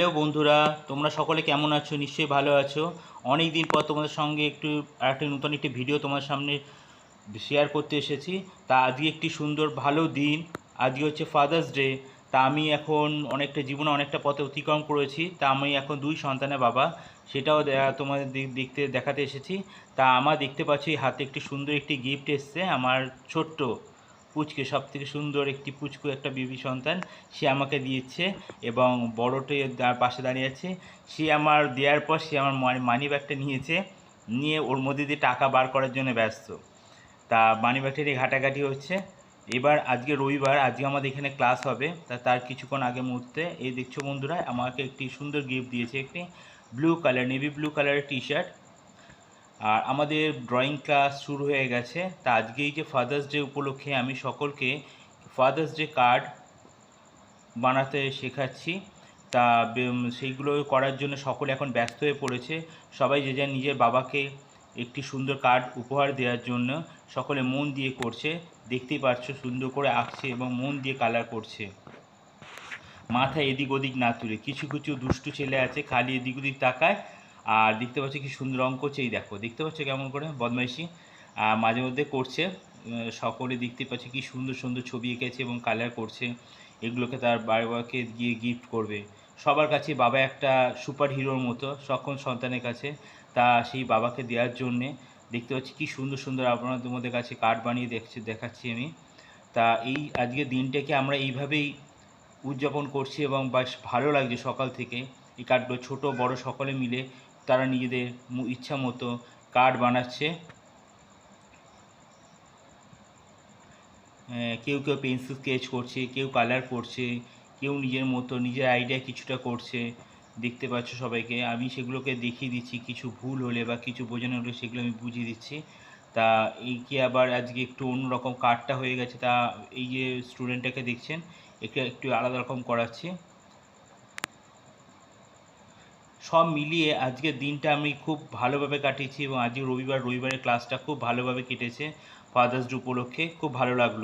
Hello বন্ধুরা, তোমরা সকলে কেমন আছো? নিশ্চয়ই ভালো আছো। অনেক দিন পর তোমাদের সঙ্গে একটা নতুন একটি ভিডিও তোমার সামনে শেয়ার করতে এসেছি। তা আজকে একটি সুন্দর ভালো দিন। আজকে হচ্ছে ফাদার্স ডে। তা আমি এখন অনেকটা জীবনে অনেকটা পথে অতিক্রম করেছি। তা আমি এখন দুই সন্তানের বাবা, সেটাও তোমাদের দেখাতে এসেছি। তা আমার দেখতে পাচ্ছি হাতে একটি সুন্দর একটি গিফট এসছে। আমার ছোট্ট পুচকে, সব থেকে সুন্দর একটি পুচকু, একটা বেবি সন্তান, সে আমাকে দিয়েছে। এবং বড়টি পাশে দাঁড়িয়ে আছে। সে আমার দেওয়ার পর সে আমার মানি ব্যাগটা নিয়েছে, নিয়ে ওর মধ্যে দিয়ে টাকা বার করার জন্য ব্যস্ত। তা মানি ব্যাগটারই ঘাটাঘাটি হচ্ছে। এবার আজকে রবিবার, আজকে আমাদের এখানে ক্লাস হবে। তার কিছুক্ষণ আগে মুহূর্তে এই দেখছো বন্ধুরা, আমাকে একটি সুন্দর গিফট দিয়েছে, একটি ব্লু কালার, নেভি ব্লু কালারের টি শার্ট। আর আমাদের ড্রয়িং ক্লাস শুরু হয়ে গেছে। তা আজকে এই যে ফাদার্স ডে উপলক্ষে আমি সকলকে ফাদার্স ডে কার্ড বানাতে শেখাচ্ছি। তা সেইগুলো করার জন্য সকলে এখন ব্যস্ত হয়ে পড়েছে। সবাই যে যার নিজের বাবাকে একটি সুন্দর কার্ড উপহার দেওয়ার জন্য সকলে মন দিয়ে করছে। দেখতেই পাচ্ছ, সুন্দর করে আঁকছে এবং মন দিয়ে কালার করছে, মাথা এদিক ওদিক না তুলে। কিছু কিছু দুষ্টু ছেলে আছে, খালি এদিক ওদিক তাকায়। আর দেখতে পাচ্ছ কি সুন্দর রঙ করছে, এই দেখো, দেখতে পাচ্ছ কেমন করে বদমাইশি মাঝে মধ্যে করছে। সকলে দেখতে পাচ্ছে কি সুন্দর সুন্দর ছবি এঁকেছে এবং কালার করছে। এগুলোকে তার বাবাকে গিয়ে গিফট করবে। সবার কাছে বাবা একটা সুপার হিরোর মতো সকল সন্তানের কাছে। তা সেই বাবাকে দেওয়ার জন্যে দেখতে পাচ্ছি কি সুন্দর সুন্দর আপনাদের মধ্যে কাছে কার্ড বানিয়ে দেখাচ্ছি আমি। তা এই আজকের দিনটাকে আমরা এইভাবেই উদযাপন করছি এবং বেশ ভালো লাগছে সকাল থেকে। এই কার্ডগুলো ছোট বড় সকলে মিলে তারা নিজেদের ইচ্ছা মতো কার্ড বানাচ্ছে। কেউ কেউ পেন্সিল স্কেচ করছে, কেউ কালার করছে, কেউ নিজের মতো নিজের আইডিয়া কিছুটা করছে। দেখতে পাচ্ছ সবাইকে আমি সেগুলোকে দেখিয়ে দিচ্ছি, কিছু ভুল হলে বা কিছু বোঝানো হলে সেগুলো আমি বুঝিয়ে দিচ্ছি। তা এই কি আবার আজকে একটু অন্যরকম কার্ডটা হয়ে গেছে। তা এই যে স্টুডেন্টটাকে দেখছেন, একে একটু আলাদা রকম করাচ্ছি। সব মিলিয়ে আজকের দিনটা আমি খুব ভালোভাবে কাটিয়েছি এবং আজকে রবিবারের ক্লাসটা খুব ভালোভাবে কেটেছে। ফাদার্স ডে উপলক্ষে খুব ভালো লাগলো।